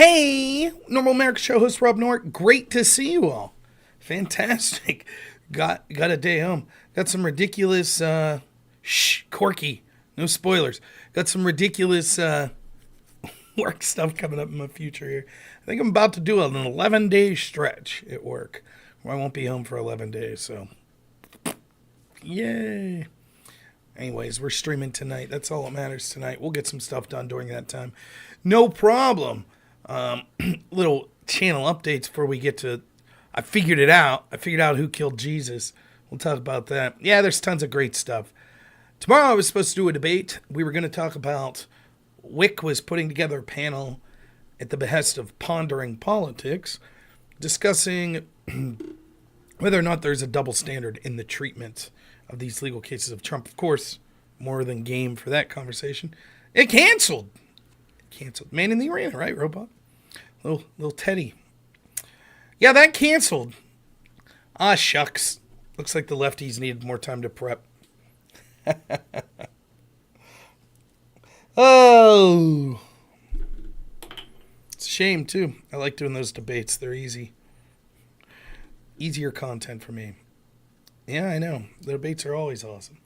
Hey, Normal America Show host robnoerr. Great to see you all. Fantastic. Got a day home. Got some ridiculous, quirky, no spoilers. Got some ridiculous work stuff coming up in my future here. I think I'm about to do an 11-day stretch at work where I won't be home for 11 days, so yay. Anyways, we're streaming tonight. That's all that matters tonight. We'll get some stuff done during that time. No problem. Little channel updates before we get to... I figured it out. I figured out who killed Jesus. We'll talk about that. Yeah, there's tons of great stuff. Tomorrow I was supposed to do a debate. We were going to talk about... Wick was putting together a panel at the behest of Pondering Politics, discussing whether or not there's a double standard in the treatment of these legal cases of Trump. Of course, more than game for that conversation. It canceled. Man in the Arena, right, Robot? Little Teddy. Yeah, that canceled. Ah, shucks. Looks like the lefties needed more time to prep. Oh. It's a shame, too. I like doing those debates. They're easy. Easier content for me. Yeah, I know. The debates are always awesome.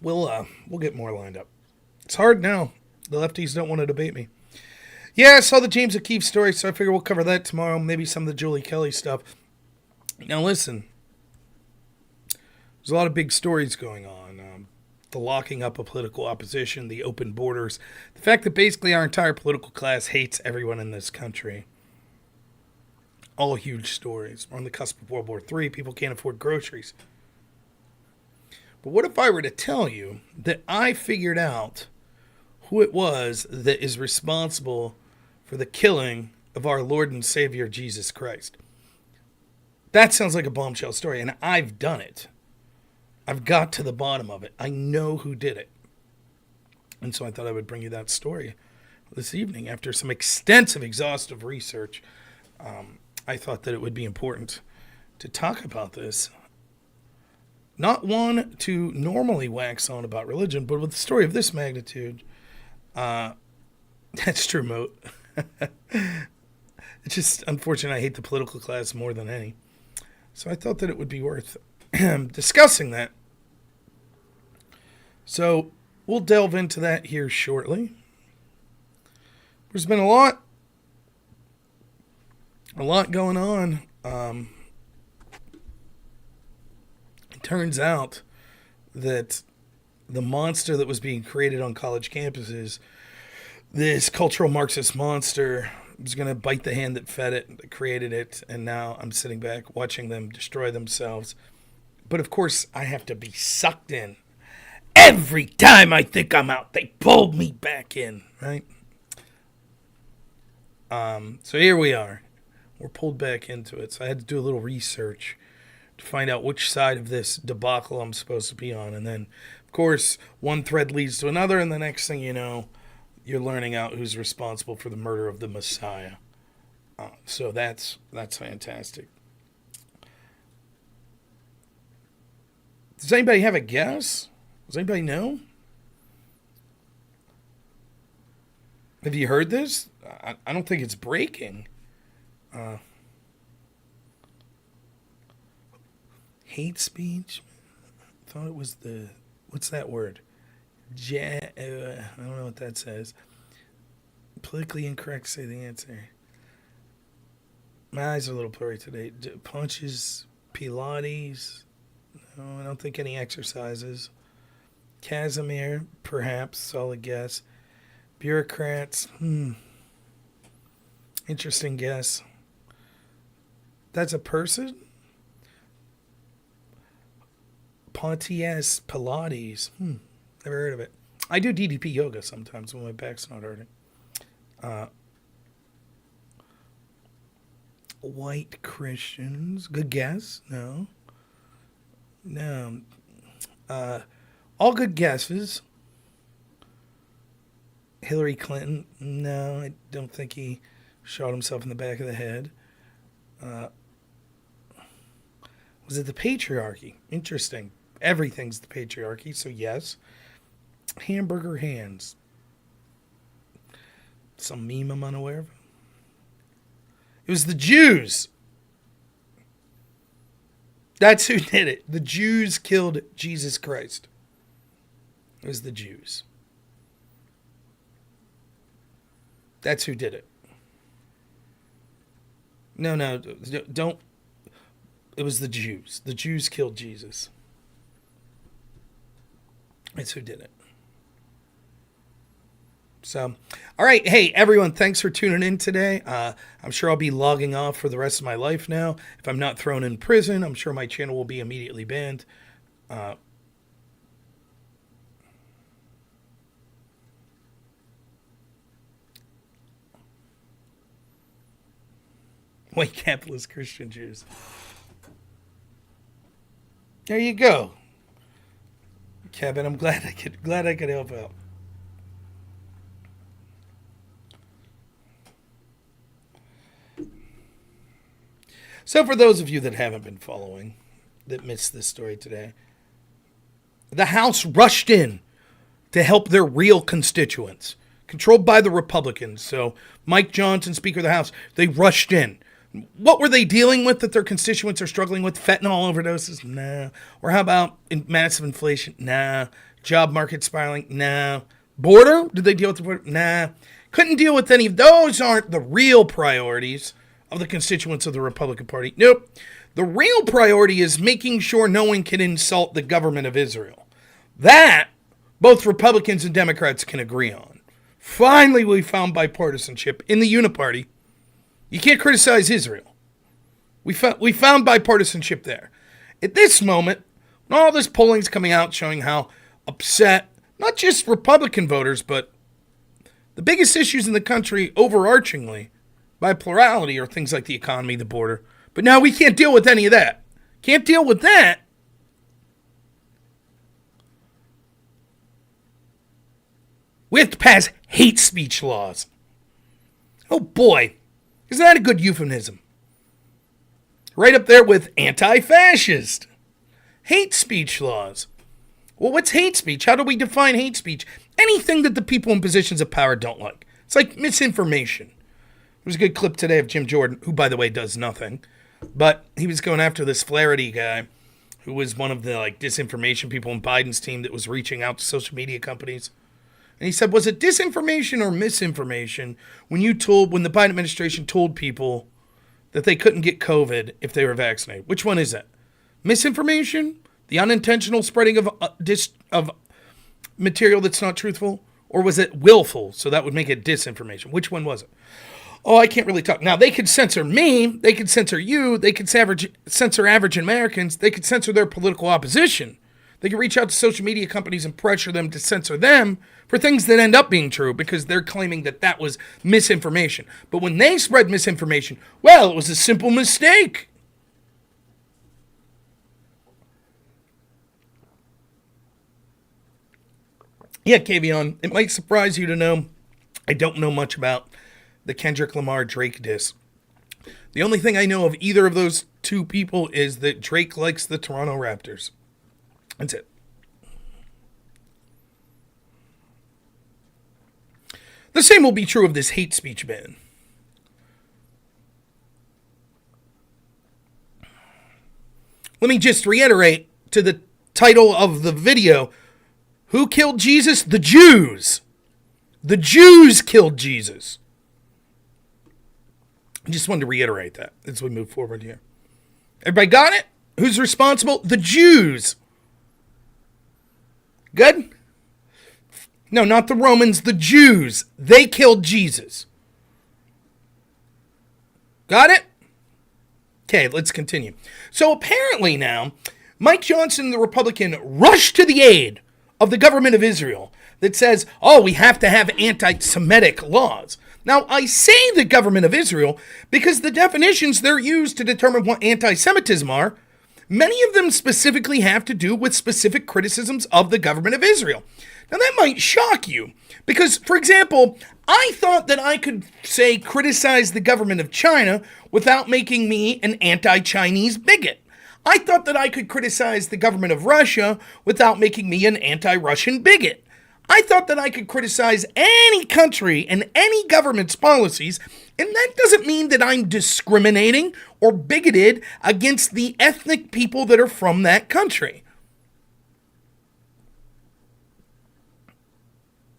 We'll get more lined up. It's hard now. The lefties don't want to debate me. Yeah, I saw the James O'Keefe story, so I figure we'll cover that tomorrow. Maybe some of the Julie Kelly stuff. Now, listen. There's a lot of big stories going on. The locking up of political opposition, the open borders, the fact that basically our entire political class hates everyone in this country. All huge stories. We're on the cusp of World War III. People can't afford groceries. But what if I were to tell you that I figured out who it was that is responsible for the killing of our Lord and Savior Jesus Christ? That sounds like a bombshell story, and I've done it. I've got to the bottom of it. I know who did it. And so I thought I would bring you that story this evening. After some extensive, exhaustive research, I thought that it would be important to talk about this. Not one to normally wax on about religion, but with a story of this magnitude, that's true, Moat. It's just unfortunate. I hate the political class more than any. So I thought that it would be worth discussing that. So we'll delve into that here shortly. There's been a lot going on. It turns out that the monster that was being created on college campuses, this cultural Marxist monster, was going to bite the hand that fed it, that created it, and now I'm sitting back watching them destroy themselves. But of course, I have to be sucked in. Every time I think I'm out, they pull me back in, right? So here we are. We're pulled back into it. So I had to do a little research to find out which side of this debacle I'm supposed to be on. And then, of course, one thread leads to another, and the next thing you know, you're learning out who's responsible for the murder of the Messiah. So that's fantastic. Does anybody have a guess? Does anybody know? Have you heard this? I don't think it's breaking. Hate speech? I thought it was what's that word? I don't know what that says. Politically incorrect, say the answer. My eyes are a little blurry today. Punches, Pilates. No, I don't think any exercises. Casimir, perhaps, solid guess. Bureaucrats, interesting guess. That's a person? Pontius Pilates, never heard of it. I do DDP yoga sometimes when my back's not hurting. White Christians, good guess, no. All good guesses. Hillary Clinton, no, I don't think he shot himself in the back of the head. Was it the patriarchy? Interesting. Everything's the patriarchy, so yes. Hamburger hands. Some meme I'm unaware of. It was the Jews. That's who did it. The Jews killed Jesus Christ. It was the Jews. That's who did it. No, don't. It was the Jews. The Jews killed Jesus. That's who did it. So, all right. Hey, everyone, thanks for tuning in today. I'm sure I'll be logging off for the rest of my life now. If I'm not thrown in prison, I'm sure my channel will be immediately banned. White capitalist Christian Jews. There you go, Kevin. I'm glad I could help out. So for those of you that haven't been following, that missed this story today, the House rushed in to help their real constituents, controlled by the Republicans. So Mike Johnson, Speaker of the House, they rushed in. What were they dealing with that their constituents are struggling with? Fentanyl overdoses? Nah. Or how about massive inflation? Nah. Job market spiraling? Nah. Border? Did they deal with the border? Nah. Couldn't deal with any of those. Aren't the real priorities of the constituents of the Republican Party. Nope. The real priority is making sure no one can insult the government of Israel. That both Republicans and Democrats can agree on. Finally, we found bipartisanship in the Uniparty. You can't criticize Israel. We found bipartisanship there. At this moment, when all this polling's coming out showing how upset, not just Republican voters, but the biggest issues in the country overarchingly, by plurality, are things like the economy, the border. But now we can't deal with any of that. Can't deal with that. We have to pass hate speech laws. Oh boy. Isn't that a good euphemism? Right up there with anti-fascist. Hate speech laws. Well, what's hate speech? How do we define hate speech? Anything that the people in positions of power don't like. It's like misinformation. There was a good clip today of Jim Jordan, who, by the way, does nothing. But he was going after this Flaherty guy, who was one of the disinformation people in Biden's team that was reaching out to social media companies. And he said, was it disinformation or misinformation when the Biden administration told people that they couldn't get COVID if they were vaccinated? Which one is that? Misinformation? The unintentional spreading of material that's not truthful? Or was it willful? So that would make it disinformation. Which one was it? Oh, I can't really talk. Now, they could censor me. They could censor you. They could censor average Americans. They could censor their political opposition. They could reach out to social media companies and pressure them to censor them for things that end up being true because they're claiming that was misinformation. But when they spread misinformation, well, it was a simple mistake. Yeah, Kavion, it might surprise you to know I don't know much about the Kendrick Lamar Drake diss. The only thing I know of either of those two people is that Drake likes the Toronto Raptors. That's it. The same will be true of this hate speech ban. Let me just reiterate to the title of the video. Who killed Jesus? The Jews. The Jews killed Jesus. I just wanted to reiterate that as we move forward here. Everybody got it? Who's responsible? The Jews. Good? No, not the Romans, the Jews. They killed Jesus. Got it? Okay, let's continue. So apparently now, Mike Johnson, the Republican, rushed to the aid of the government of Israel that says, oh, we have to have anti-Semitic laws. Now, I say the government of Israel because the definitions they're used to determine what anti-Semitism are, many of them specifically have to do with specific criticisms of the government of Israel. Now, that might shock you because, for example, I thought that I could, say, criticize the government of China without making me an anti-Chinese bigot. I thought that I could criticize the government of Russia without making me an anti-Russian bigot. I thought that I could criticize any country and any government's policies, and that doesn't mean that I'm discriminating or bigoted against the ethnic people that are from that country.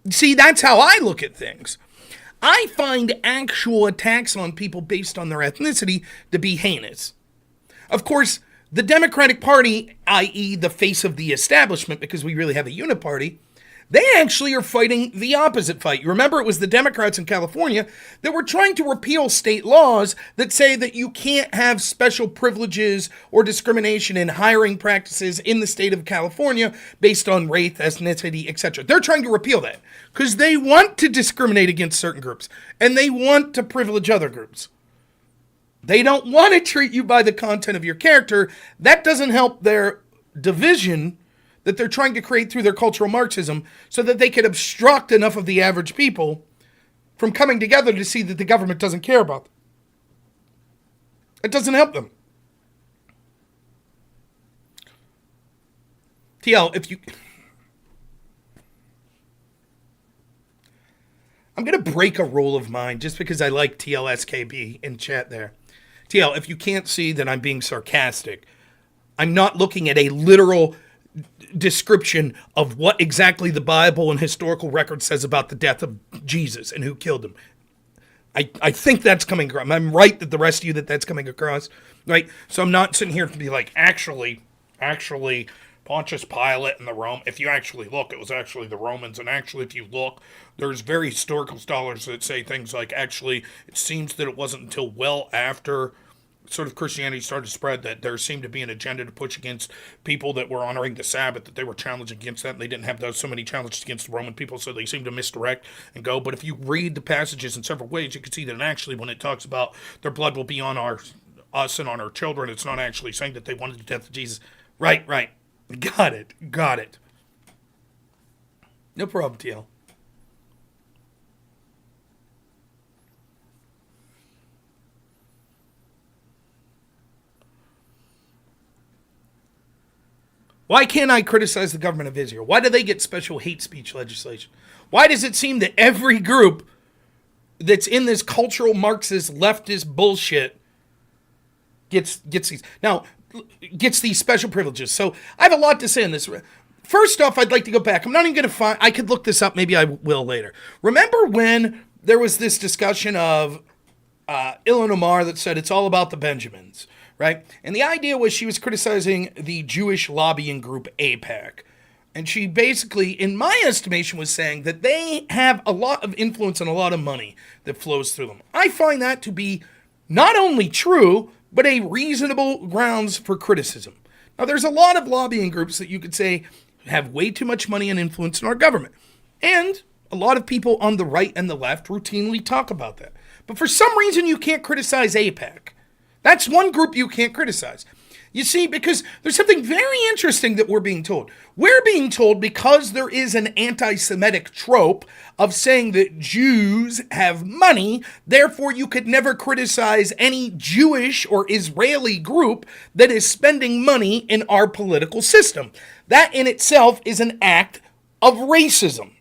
See, that's how I look at things. I find actual attacks on people based on their ethnicity to be heinous. Of course, the Democratic Party, i.e. the face of the establishment, because we really have a Uniparty, they actually are fighting the opposite fight. You remember it was the Democrats in California that were trying to repeal state laws that say that you can't have special privileges or discrimination in hiring practices in the state of California based on race, ethnicity, etc. They're trying to repeal that because they want to discriminate against certain groups and they want to privilege other groups. They don't want to treat you by the content of your character. That doesn't help their division that they're trying to create through their cultural Marxism so that they could obstruct enough of the average people from coming together to see that the government doesn't care about them. It doesn't help them. TL, if you... I'm going to break a rule of mine just because I like TLSKB in chat there. TL, if you can't see that I'm being sarcastic, I'm not looking at a literal description of what exactly the Bible and historical record says about the death of Jesus and who killed him. I think that's coming across. I'm right that the rest of you that's coming across, right? So I'm not sitting here to be like, actually, Pontius Pilate and the Rome. If you actually look, it was actually the Romans. And actually, if you look, there's very historical scholars that say things like, actually, it seems that it wasn't until well after sort of Christianity started to spread that there seemed to be an agenda to push against people that were honoring the Sabbath, that they were challenging against that, and they didn't have so many challenges against the Roman people, so they seemed to misdirect and go. But if you read the passages in several ways, you can see that actually when it talks about their blood will be on us and on our children, it's not actually saying that they wanted the death of Jesus. Right. Got it. No problem, TL. Why can't I criticize the government of Israel? Why do they get special hate speech legislation? Why does it seem that every group that's in this cultural Marxist leftist bullshit gets these special privileges? So I have a lot to say on this. First off, I'd like to go back. I'm not even going to find... I could look this up. Maybe I will later. Remember when there was this discussion of Ilhan Omar that said it's all about the Benjamins? Right? And the idea was she was criticizing the Jewish lobbying group AIPAC. And she basically, in my estimation, was saying that they have a lot of influence and a lot of money that flows through them. I find that to be not only true, but a reasonable grounds for criticism. Now, there's a lot of lobbying groups that you could say have way too much money and influence in our government. And a lot of people on the right and the left routinely talk about that. But for some reason, you can't criticize AIPAC. That's one group you can't criticize. You see, because there's something very interesting that we're being told. We're being told because there is an anti-Semitic trope of saying that Jews have money, therefore you could never criticize any Jewish or Israeli group that is spending money in our political system. That in itself is an act of racism,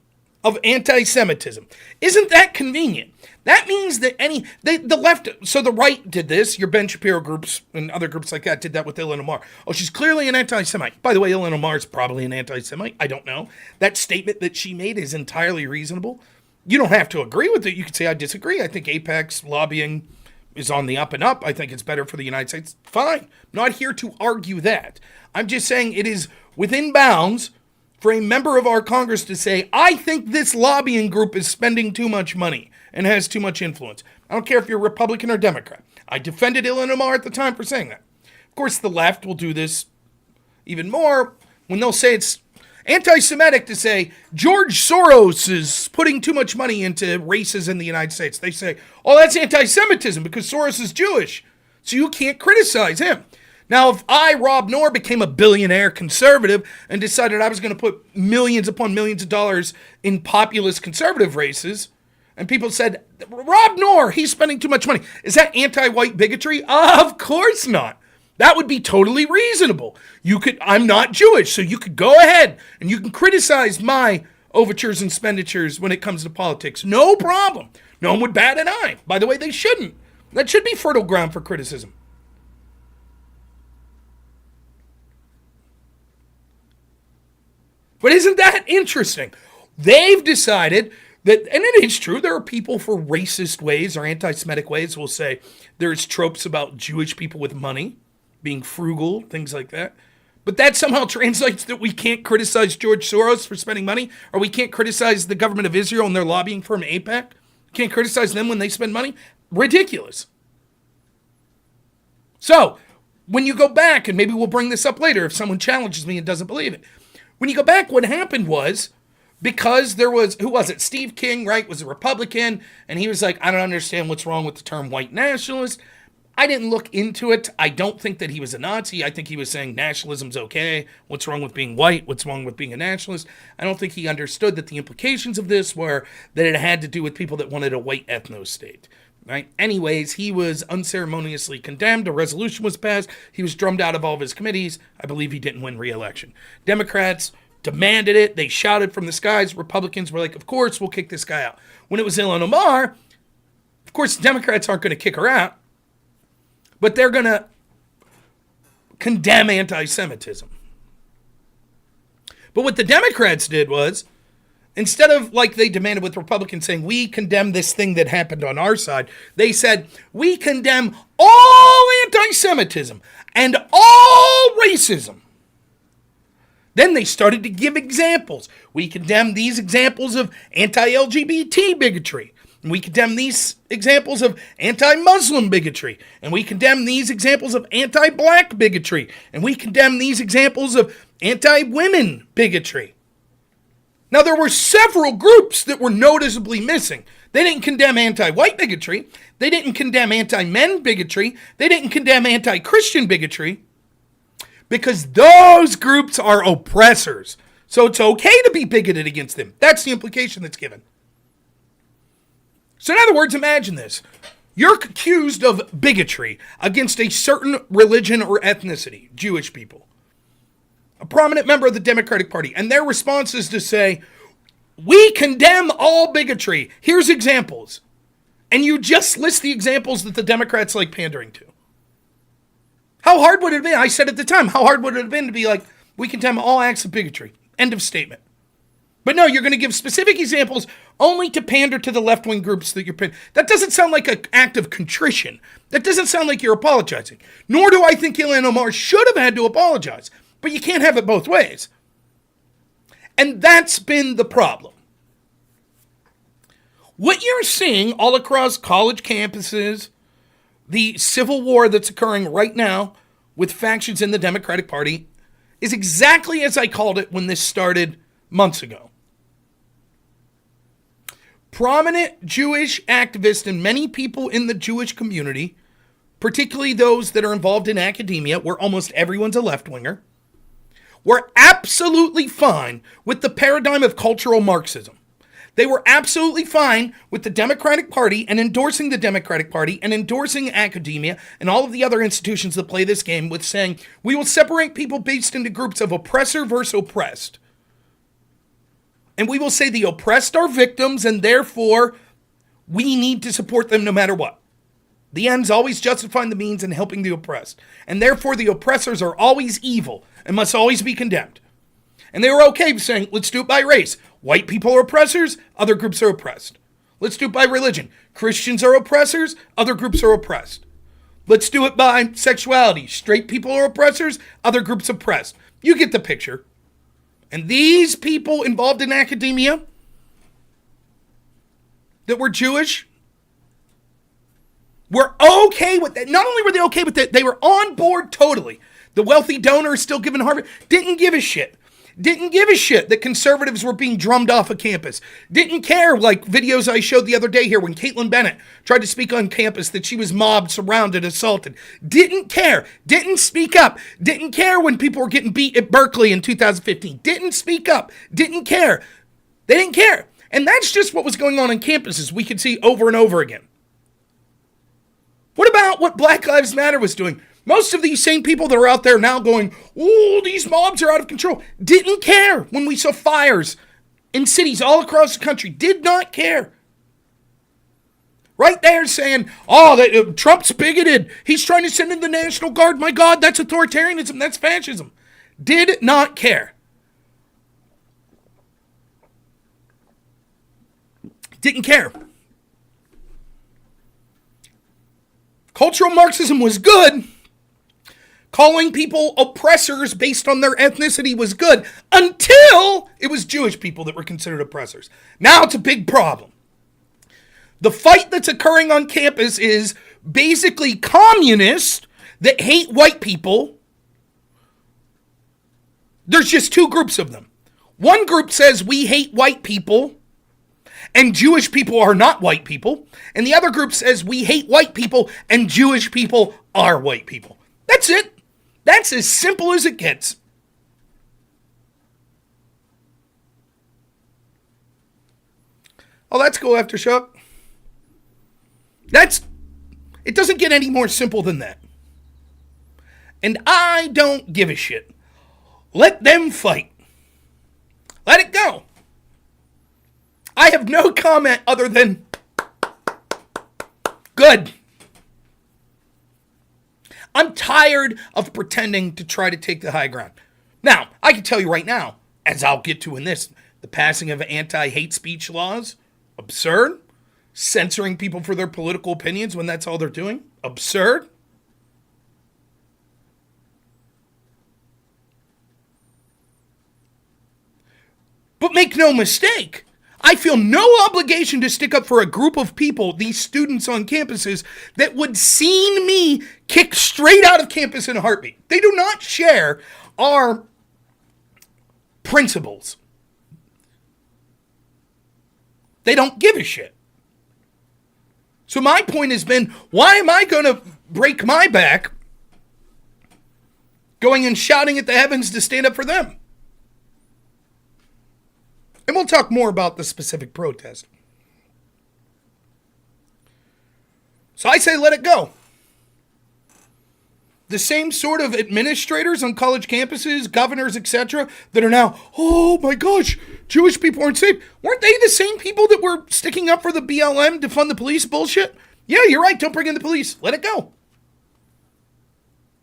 of anti-Semitism. Isn't that convenient? That means that the left, so the right did this, your Ben Shapiro groups and other groups like that did that with Ilhan Omar. Oh, she's clearly an anti-Semite. By the way, Ilhan Omar is probably an anti-Semite. I don't know. That statement that she made is entirely reasonable. You don't have to agree with it. You could say, I disagree. I think AIPAC's lobbying is on the up and up. I think it's better for the United States. Fine. Not here to argue that. I'm just saying it is within bounds for a member of our Congress to say, I think this lobbying group is spending too much money and has too much influence. I don't care if you're Republican or Democrat. I defended Ilhan Omar at the time for saying that. Of course, the left will do this even more when they'll say it's anti-Semitic to say George Soros is putting too much money into races in the United States. They say, oh, that's anti-Semitism because Soros is Jewish, so you can't criticize him. Now, if I, robnoerr, became a billionaire conservative and decided I was going to put millions upon millions of dollars in populist conservative races, and people said, robnoerr, he's spending too much money. Is that anti-white bigotry? Of course not. That would be totally reasonable. I'm not Jewish, so you could go ahead and you can criticize my overtures and expenditures when it comes to politics. No problem. No one would bat an eye. By the way, they shouldn't. That should be fertile ground for criticism. But isn't that interesting? They've decided that, and it is true, there are people for racist ways or anti-Semitic ways will say there's tropes about Jewish people with money, being frugal, things like that. But that somehow translates that we can't criticize George Soros for spending money, or we can't criticize the government of Israel and their lobbying firm AIPAC. Can't criticize them when they spend money. Ridiculous. So, when you go back, and maybe we'll bring this up later if someone challenges me and doesn't believe it. When you go back, what happened was, because there was, who was it? Steve King, right, was a Republican, and he was like, I don't understand what's wrong with the term white nationalist. I didn't look into it. I don't think that he was a Nazi. I think he was saying nationalism's okay. What's wrong with being white? What's wrong with being a nationalist? I don't think he understood that the implications of this were that it had to do with people that wanted a white ethno-state. Right? Anyways, he was unceremoniously condemned. A resolution was passed. He was drummed out of all of his committees. I believe he didn't win re-election. Democrats demanded it. They shouted from the skies. Republicans were like, of course, we'll kick this guy out. When it was Ilhan Omar, of course, Democrats aren't going to kick her out, but they're going to condemn anti-Semitism. But what the Democrats did was, instead of like they demanded with Republicans saying, we condemn this thing that happened on our side, they said, we condemn all anti-Semitism and all racism. Then they started to give examples. We condemn these examples of anti-LGBT bigotry. And we condemn these examples of anti-Muslim bigotry. And we condemn these examples of anti-black bigotry. And we condemn these examples of anti-women bigotry. Now, there were several groups that were noticeably missing. They didn't condemn anti-white bigotry. They didn't condemn anti-men bigotry. They didn't condemn anti-Christian bigotry. Because those groups are oppressors. So it's okay to be bigoted against them. That's the implication that's given. So in other words, imagine this. You're accused of bigotry against a certain religion or ethnicity, Jewish people. A prominent member of the Democratic Party. And their response is to say, we condemn all bigotry. Here's examples. And you just list the examples that the Democrats like pandering to. How hard would it have been? I said at the time, how hard would it have been to be like, we condemn all acts of bigotry. End of statement. But no, you're going to give specific examples only to pander to the left-wing groups that you're pandering. That doesn't sound like an act of contrition. That doesn't sound like you're apologizing. Nor do I think Ilhan Omar should have had to apologize. But you can't have it both ways. And that's been the problem. What you're seeing all across college campuses, the civil war that's occurring right now with factions in the Democratic Party, is exactly as I called it when this started months ago. Prominent Jewish activists and many people in the Jewish community, particularly those that are involved in academia, where almost everyone's a left-winger, were absolutely fine with the paradigm of cultural Marxism. They were absolutely fine with the Democratic Party and endorsing the Democratic Party and endorsing academia and all of the other institutions that play this game with saying, we will separate people based into groups of oppressor versus oppressed. And we will say the oppressed are victims and therefore we need to support them no matter what. The ends always justifying the means and helping the oppressed. And therefore the oppressors are always evil and must always be condemned. And they were okay with saying, let's do it by race. White people are oppressors, other groups are oppressed. Let's do it by religion. Christians are oppressors, other groups are oppressed. Let's do it by sexuality. Straight people are oppressors, other groups oppressed. You get the picture. And these people involved in academia that were Jewish were okay with that. Not only were they okay with that, they were on board totally. The wealthy donor is still giving Harvard. Didn't give a shit. Didn't give a shit that conservatives were being drummed off of campus. Didn't care, like videos I showed the other day here when Caitlin Bennett tried to speak on campus that she was mobbed, surrounded, assaulted. Didn't care. Didn't speak up. Didn't care when people were getting beat at Berkeley in 2015. Didn't speak up. Didn't care. They didn't care. And that's just what was going on campuses we could see over and over again. What about what Black Lives Matter was doing? Most of these same people that are out there now going, oh, these mobs are out of control, didn't care when we saw fires in cities all across the country did not care. Right there saying, oh, Trump's bigoted. He's trying to send in the National Guard. My God, that's authoritarianism. That's fascism. Did not care. Didn't care. Cultural Marxism was good. Calling people oppressors based on their ethnicity was good until it was Jewish people that were considered oppressors. Now it's a big problem. The fight that's occurring on campus is basically communists that hate white people. There's just two groups of them. One group says we hate white people and Jewish people are not white people. And the other group says we hate white people and Jewish people are white people. That's it. That's as simple as it gets. Oh, that's cool, Aftershock. It doesn't get any more simple than that. And I don't give a shit. Let them fight. Let it go. I have no comment other than good. I'm tired of pretending to try to take the high ground. Now, I can tell you right now, as I'll get to in this, the passing of anti-hate speech laws, absurd. Censoring people for their political opinions when that's all they're doing, absurd. But make no mistake, I feel no obligation to stick up for a group of people, these students on campuses, that would see me kick straight out of campus in a heartbeat. They do not share our principles. They don't give a shit. So my point has been, why am I going to break my back going and shouting at the heavens to stand up for them? And we'll talk more about the specific protest. So I say let it go. The same sort of administrators on college campuses, governors, etc., that are now, oh my gosh, Jewish people aren't safe. Weren't they the same people that were sticking up for the BLM to fund the police bullshit? Yeah, you're right. Don't bring in the police. Let it go.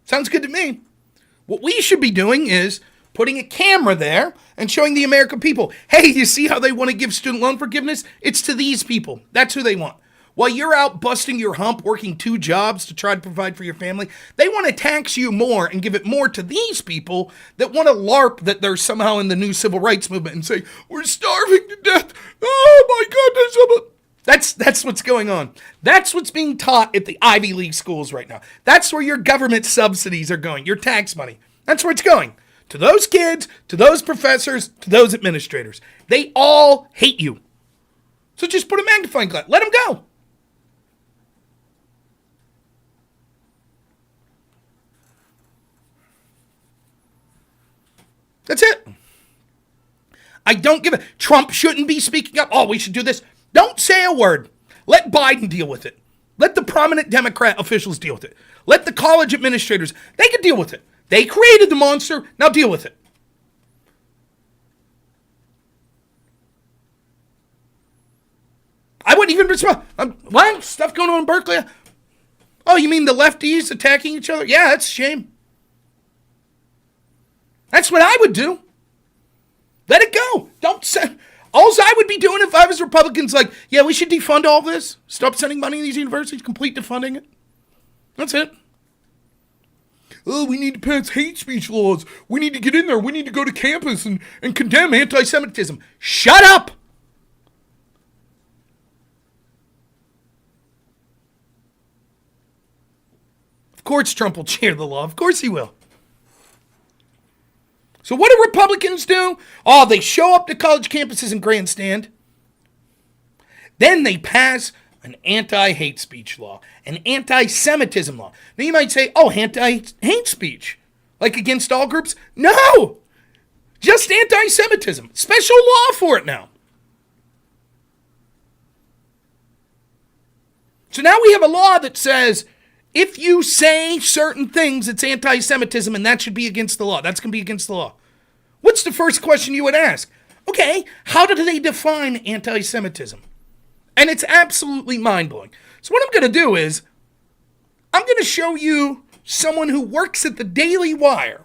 Sounds good to me. What we should be doing is putting a camera there and showing the American people, hey, you see how they want to give student loan forgiveness? It's to these people. That's who they want. While you're out busting your hump, working 2 jobs to try to provide for your family, they want to tax you more and give it more to these people that want to LARP that they're somehow in the new civil rights movement and say, we're starving to death. Oh my goodness. That's what's going on. That's what's being taught at the Ivy League schools right now. That's where your government subsidies are going, your tax money. That's where it's going. To those kids, to those professors, to those administrators. They all hate you. So just put a magnifying glass. Let them go. That's it. I don't give a... Trump shouldn't be speaking up. Oh, we should do this. Don't say a word. Let Biden deal with it. Let the prominent Democrat officials deal with it. Let the college administrators, they can deal with it. They created the monster. Now deal with it. I wouldn't even respond. What? Stuff going on in Berkeley? Oh, you mean the lefties attacking each other? Yeah, that's a shame. That's what I would do. Let it go. Don't send. All I would be doing if I was Republicans, like, yeah, we should defund all this. Stop sending money to these universities. Complete defunding it. That's it. Oh, we need to pass hate speech laws. We need to get in there. We need to go to campus and condemn anti-Semitism. Shut up. Of course Trump will chair the law. Of course he will. So what do Republicans do? Oh, they show up to college campuses and grandstand. Then they pass an anti-hate speech law, an anti-Semitism law. Now you might say, oh, anti-hate speech, like against all groups? No, just anti-Semitism. Special law for it now. So now we have a law that says, if you say certain things, it's anti-Semitism, and that should be against the law. That's going to be against the law. What's the first question you would ask? Okay, how do they define anti-Semitism? And it's absolutely mind-blowing. So what I'm going to do is, I'm going to show you someone who works at the Daily Wire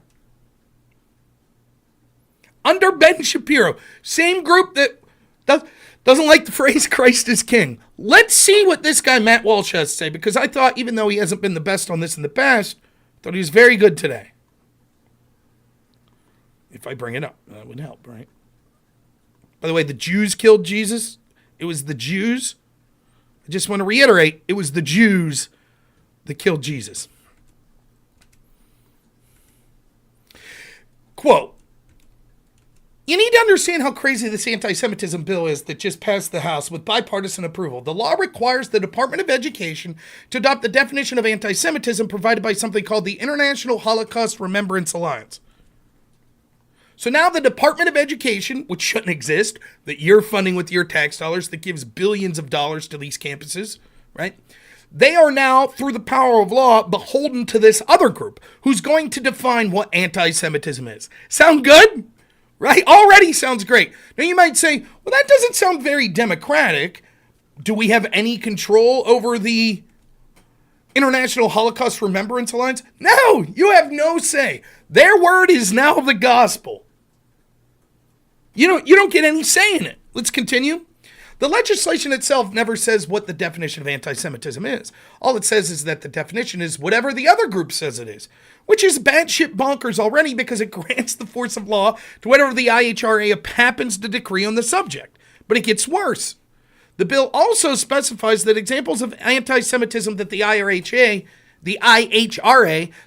under Ben Shapiro, same group that doesn't like the phrase Christ is King. Let's see what this guy Matt Walsh has to say, because I thought, even though he hasn't been the best on this in the past, I thought he was very good today. If I bring it up, that would help, right? By the way, the Jews killed Jesus. It was the Jews. I just want to reiterate, it was the Jews that killed Jesus. Quote, you need to understand how crazy this anti-Semitism bill is that just passed the House with bipartisan approval. The law requires the Department of Education to adopt the definition of anti-Semitism provided by something called the International Holocaust Remembrance Alliance. So now the Department of Education, which shouldn't exist, that you're funding with your tax dollars, that gives billions of dollars to these campuses, right? They are now, through the power of law, beholden to this other group who's going to define what anti-Semitism is. Sound good? Right? Already sounds great. Now you might say, well, that doesn't sound very democratic. Do we have any control over the International Holocaust Remembrance Alliance? No, you have no say. Their word is now the gospel. You don't get any say in it. Let's continue. The legislation itself never says what the definition of anti-Semitism is. All it says is that the definition is whatever the other group says it is, which is batshit bonkers already because it grants the force of law to whatever the IHRA happens to decree on the subject. But it gets worse. The bill also specifies that examples of anti-Semitism that the IHRA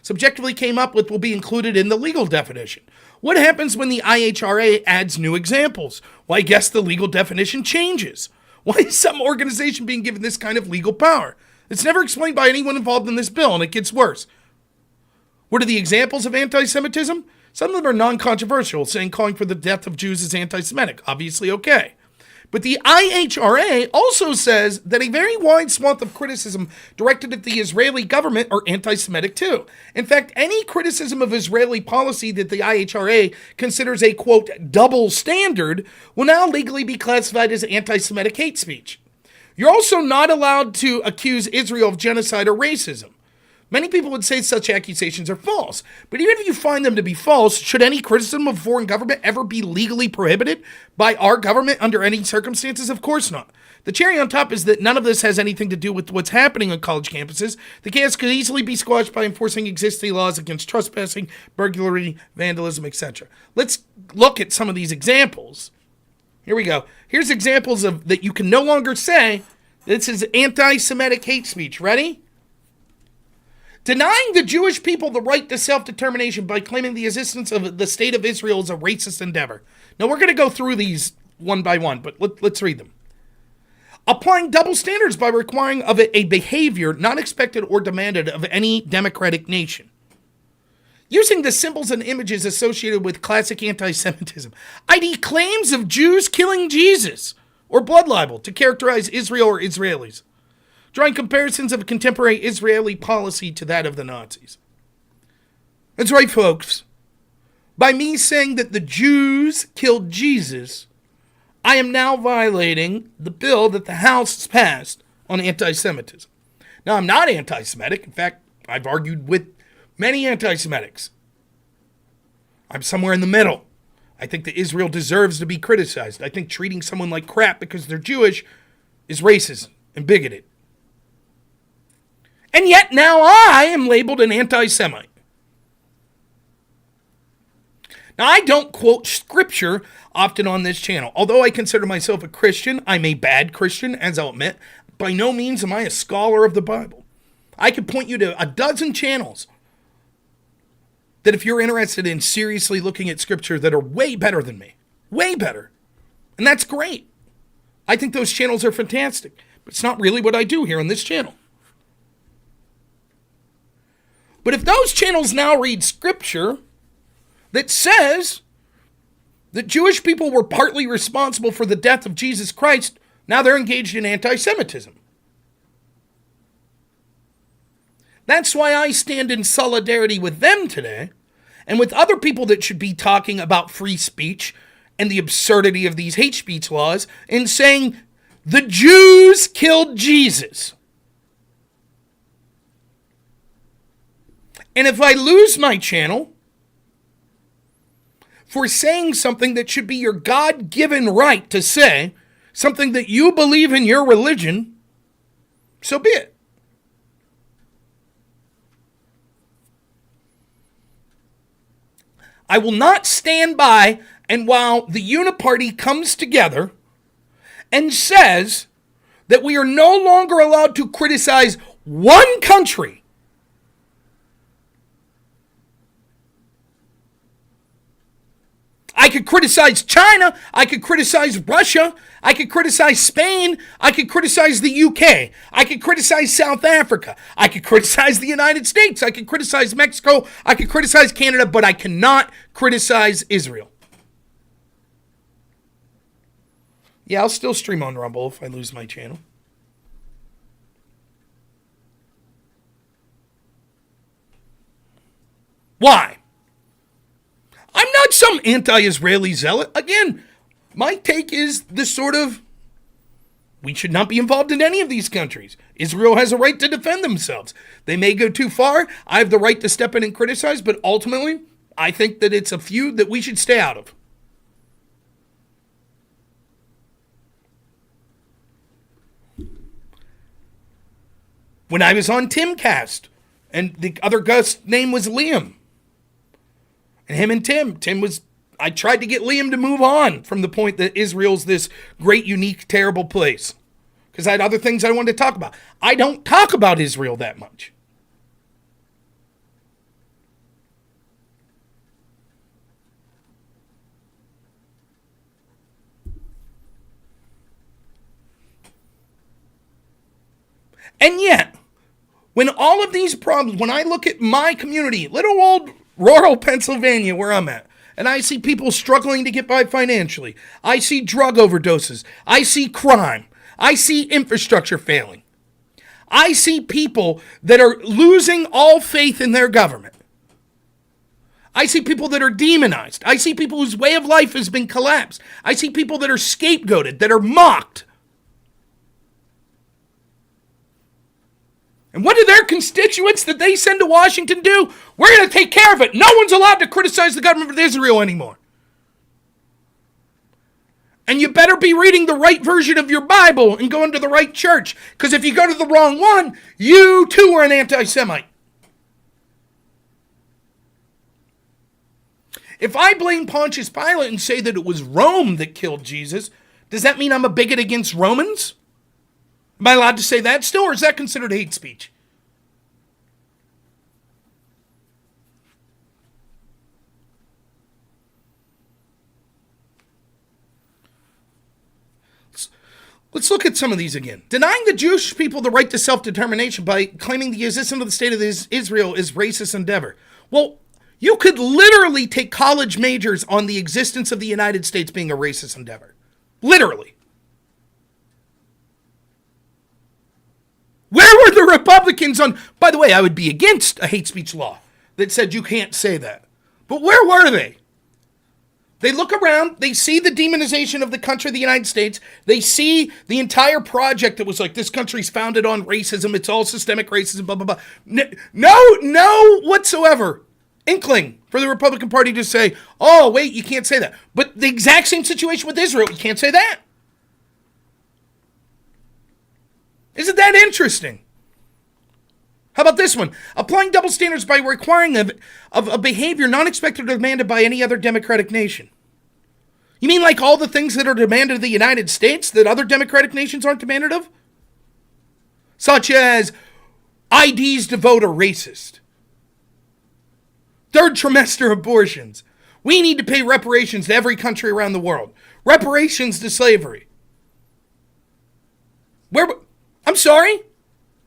subjectively came up with will be included in the legal definition. What happens when the IHRA adds new examples? Well, I guess the legal definition changes. Why is some organization being given this kind of legal power? It's never explained by anyone involved in this bill, and it gets worse. What are the examples of anti-Semitism? Some of them are non-controversial, saying calling for the death of Jews is anti-Semitic. Obviously okay. But the IHRA also says that a very wide swath of criticism directed at the Israeli government are anti-Semitic too. In fact, any criticism of Israeli policy that the IHRA considers a, quote, double standard will now legally be classified as anti-Semitic hate speech. You're also not allowed to accuse Israel of genocide or racism. Many people would say such accusations are false, but even if you find them to be false, should any criticism of a foreign government ever be legally prohibited by our government under any circumstances? Of course not. The cherry on top is that none of this has anything to do with what's happening on college campuses. The chaos could easily be squashed by enforcing existing laws against trespassing, burglary, vandalism, etc. Let's look at some of these examples. Here we go. Here's examples of that you can no longer say this is anti-Semitic hate speech. Ready? Denying the Jewish people the right to self-determination by claiming the existence of the state of Israel is a racist endeavor. Now, we're going to go through these one by one, but let's read them. Applying double standards by requiring of it a behavior not expected or demanded of any democratic nation. Using the symbols and images associated with classic anti-Semitism, i.e. claims of Jews killing Jesus or blood libel to characterize Israel or Israelis. Drawing comparisons of contemporary Israeli policy to that of the Nazis. That's right, folks. By me saying that the Jews killed Jesus, I am now violating the bill that the House has passed on anti-Semitism. Now, I'm not anti-Semitic. In fact, I've argued with many anti-Semitics. I'm somewhere in the middle. I think that Israel deserves to be criticized. I think treating someone like crap because they're Jewish is racist and bigoted. And yet now I am labeled an anti-Semite. Now, I don't quote scripture often on this channel. Although I consider myself a Christian, I'm a bad Christian, as I'll admit. By no means am I a scholar of the Bible. I could point you to a dozen channels that if you're interested in seriously looking at scripture that are way better than me. Way better. And that's great. I think those channels are fantastic. But it's not really what I do here on this channel. But if those channels now read scripture that says that Jewish people were partly responsible for the death of Jesus Christ, now they're engaged in anti-Semitism. That's why I stand in solidarity with them today and with other people that should be talking about free speech and the absurdity of these hate speech laws and saying the Jews killed Jesus. And if I lose my channel for saying something that should be your God-given right to say, something that you believe in your religion, so be it. I will not stand by and while the Uniparty comes together and says that we are no longer allowed to criticize one country, I could criticize China, I could criticize Russia, I could criticize Spain, I could criticize the UK, I could criticize South Africa, I could criticize the United States, I could criticize Mexico, I could criticize Canada, but I cannot criticize Israel. Yeah, I'll still stream on Rumble if I lose my channel. Why? I'm not some anti-Israeli zealot. Again, my take is this sort of, we should not be involved in any of these countries. Israel has a right to defend themselves. They may go too far. I have the right to step in and criticize, but ultimately, I think that it's a feud that we should stay out of. When I was on Timcast, and the other guy's name was Liam, and him and Tim was, I tried to get Liam to move on from the point that Israel's this great, unique, terrible place. Because I had other things I wanted to talk about. I don't talk about Israel that much. And yet, when all of these problems, when I look at my community, little old rural Pennsylvania where I'm at, and I see people struggling to get by financially, I see drug overdoses, I see crime, I see infrastructure failing, I see people that are losing all faith in their government. I see people that are demonized. I see people whose way of life has been collapsed. I see people that are scapegoated, that are mocked. And what do their constituents that they send to Washington do? We're going to take care of it. No one's allowed to criticize the government of Israel anymore. And you better be reading the right version of your Bible and going to the right church. Because if you go to the wrong one, you too are an anti-Semite. If I blame Pontius Pilate and say that it was Rome that killed Jesus, does that mean I'm a bigot against Romans? Am I allowed to say that still, or is that considered hate speech? Let's look at some of these again. Denying the Jewish people the right to self-determination by claiming the existence of the state of Israel is racist endeavor. Well, you could literally take college majors on the existence of the United States being a racist endeavor. Literally. Where were the Republicans on... By the way, I would be against a hate speech law that said you can't say that. But where were they? They look around, they see the demonization of the country of the United States, they see the entire project that was like, this country's founded on racism, it's all systemic racism, blah, blah, blah. No whatsoever inkling for the Republican Party to say, oh, wait, you can't say that. But the exact same situation with Israel, you can't say that. Isn't that interesting? How about this one? Applying double standards by requiring of a behavior not expected or demanded by any other democratic nation. You mean like all the things that are demanded of the United States that other democratic nations aren't demanded of? Such as IDs to vote are racist. Third trimester abortions. We need to pay reparations to every country around the world. Reparations to slavery. I'm sorry?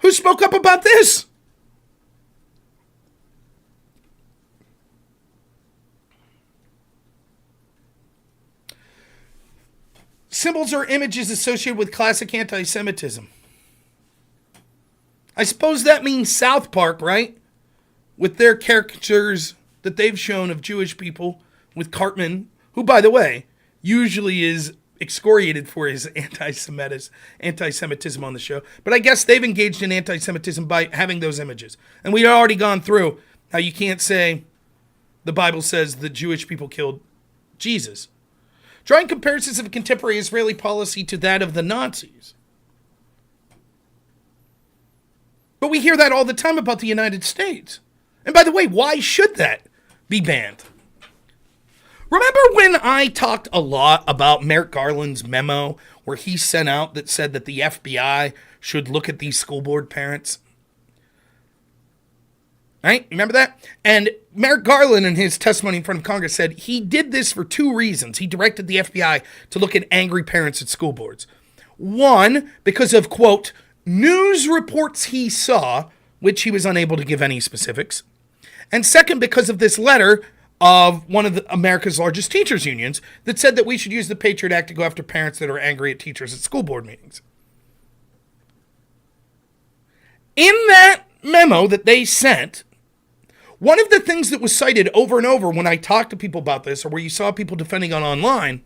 Who spoke up about this? Symbols or images associated with classic anti-Semitism. I suppose that means South Park, right? With their caricatures that they've shown of Jewish people with Cartman, who, by the way, usually is excoriated for his anti-Semitism on the show. But I guess they've engaged in anti-Semitism by having those images. And we've already gone through how you can't say the Bible says the Jewish people killed Jesus. Drawing comparisons of contemporary Israeli policy to that of the Nazis. But we hear that all the time about the United States. And by the way, why should that be banned? Remember when I talked a lot about Merrick Garland's memo where he sent out that said that the FBI should look at these school board parents? Right? Remember that? And Merrick Garland in his testimony in front of Congress said he did this for two reasons. He directed the FBI to look at angry parents at school boards. One, because of, quote, news reports he saw, which he was unable to give any specifics. And second, because of this letter of one of America's largest teachers unions that said that we should use the Patriot Act to go after parents that are angry at teachers at school board meetings. In that memo that they sent, one of the things that was cited over and over when I talked to people about this, or where you saw people defending on online,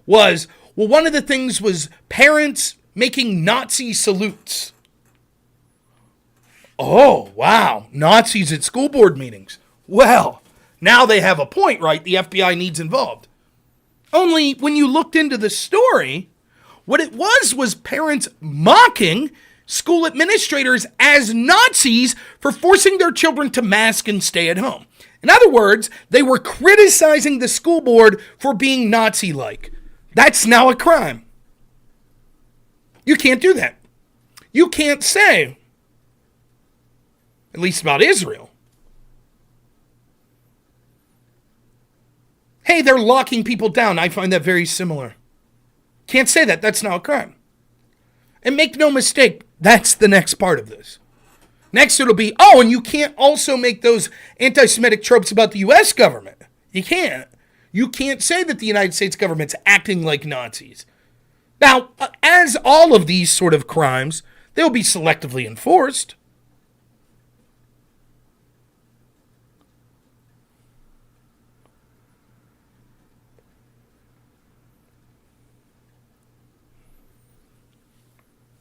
was, well, one of the things was parents making Nazi salutes. Oh, wow, Nazis at school board meetings. Well, now they have a point, right? The FBI needs involved. Only when you looked into the story, what it was parents mocking school administrators as Nazis for forcing their children to mask and stay at home. In other words, they were criticizing the school board for being Nazi-like. That's now a crime. You can't do that. You can't say, at least about Israel, hey, they're locking people down. I find that very similar. Can't say that. That's not a crime. And make no mistake, that's the next part of this. Next it'll be, oh, and you can't also make those anti-Semitic tropes about the U.S. government. You can't. You can't say that the United States government's acting like Nazis. Now, as all of these sort of crimes, they'll be selectively enforced.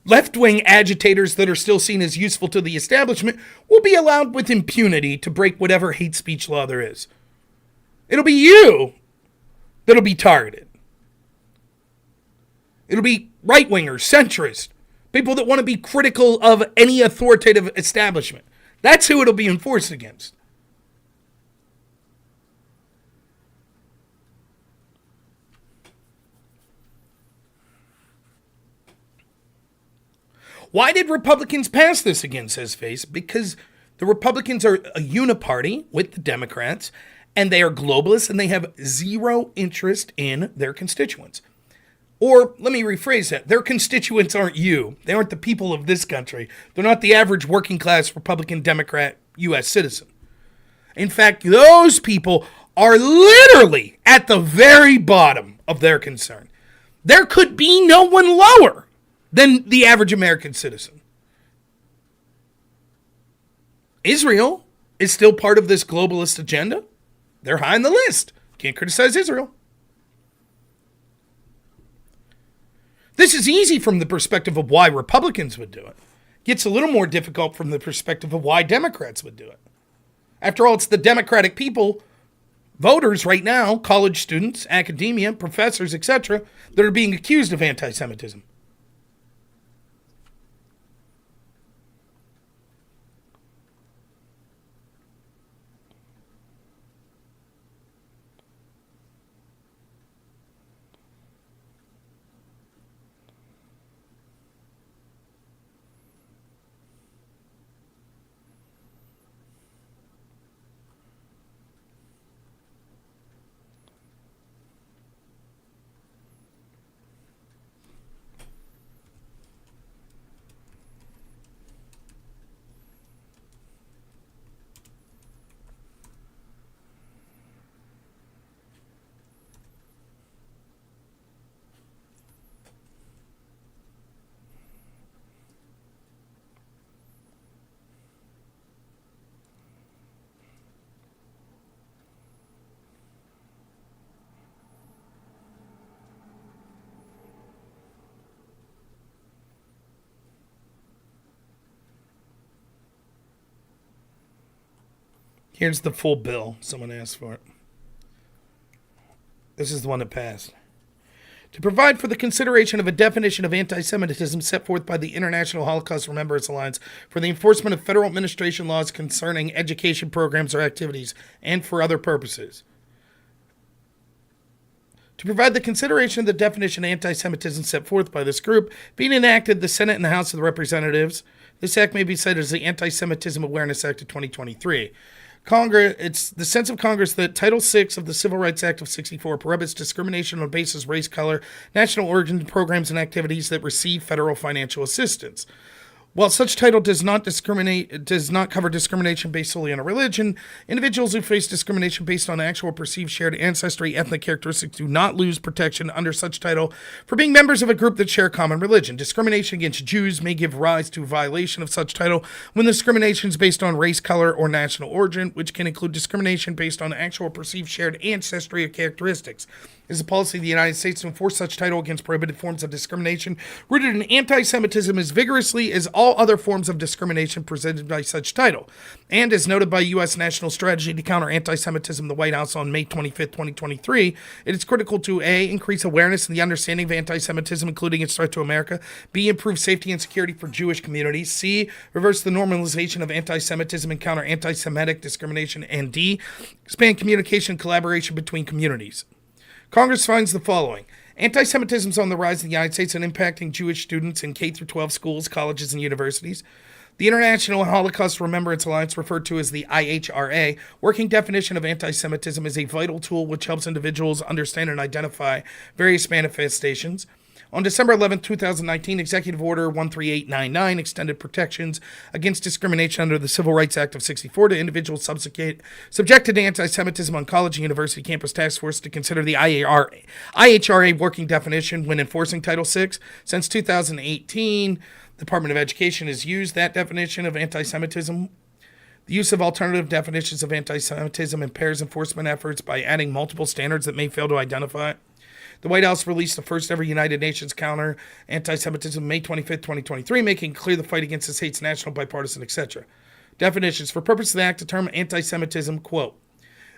Left-wing agitators that are still seen as useful to the establishment will be allowed with impunity to break whatever hate speech law there is. It'll be you that'll be targeted. It'll be right-wingers, centrists, people that want to be critical of any authoritative establishment. That's who it'll be enforced against. Why did Republicans pass this again, says Face? Because the Republicans are a uniparty with the Democrats, and they are globalists, and they have zero interest in their constituents. Or, let me rephrase that, their constituents aren't you. They aren't the people of this country. They're not the average working class Republican, Democrat, U.S. citizen. In fact, those people are literally at the very bottom of their concern. There could be no one lower than the average American citizen. Israel is still part of this globalist agenda. They're high on the list. Can't criticize Israel. This is easy from the perspective of why Republicans would do it. Gets a little more difficult from the perspective of why Democrats would do it. After all, it's the Democratic people, voters right now, college students, academia, professors, etc., that are being accused of anti-Semitism. Here's the full bill. Someone asked for it. This is the one that passed. To provide for the consideration of a definition of anti-Semitism set forth by the International Holocaust Remembrance Alliance for the enforcement of federal administration laws concerning education programs or activities, and for other purposes. To provide the consideration of the definition of anti-Semitism set forth by this group, being enacted the Senate and the House of the Representatives, this act may be cited as the Anti-Semitism Awareness Act of 2023. It's the sense of Congress that Title VI of the Civil Rights Act of 1964 prohibits discrimination on the basis of race, color, national origin, programs, and activities that receive federal financial assistance. While such title does not cover discrimination based solely on a religion, individuals who face discrimination based on actual or perceived shared ancestry, ethnic characteristics do not lose protection under such title for being members of a group that share a common religion. Discrimination against Jews may give rise to violation of such title when the discrimination is based on race, color, or national origin, which can include discrimination based on actual or perceived shared ancestry or characteristics. It is the policy of the United States to enforce such title against prohibited forms of discrimination rooted in anti-Semitism as vigorously as all other forms of discrimination presented by such title. And as noted by U.S. National Strategy to Counter Anti-Semitism in the White House on May 25, 2023, it is critical to A, increase awareness and the understanding of anti-Semitism, including its threat to America, B, improve safety and security for Jewish communities, C, reverse the normalization of anti-Semitism and counter anti-Semitic discrimination, and D, expand communication and collaboration between communities. Congress finds the following. Anti-Semitism is on the rise in the United States and impacting Jewish students in K-12 schools, colleges, and universities. The International Holocaust Remembrance Alliance, referred to as the IHRA, working definition of anti-Semitism, is a vital tool which helps individuals understand and identify various manifestations. On December 11, 2019, Executive Order 13899 extended protections against discrimination under the Civil Rights Act of 1964 to individuals subjected to anti-Semitism on college and university campus task force to consider the IHRA working definition when enforcing Title VI. Since 2018, the Department of Education has used that definition of anti-Semitism. The use of alternative definitions of anti-Semitism impairs enforcement efforts by adding multiple standards that may fail to identify it. The White House released the first ever United Nations counter anti-Semitism May 25, 2023, making clear the fight against this hate's national, bipartisan, etc. Definitions. For purpose of the act, the term anti-Semitism, quote,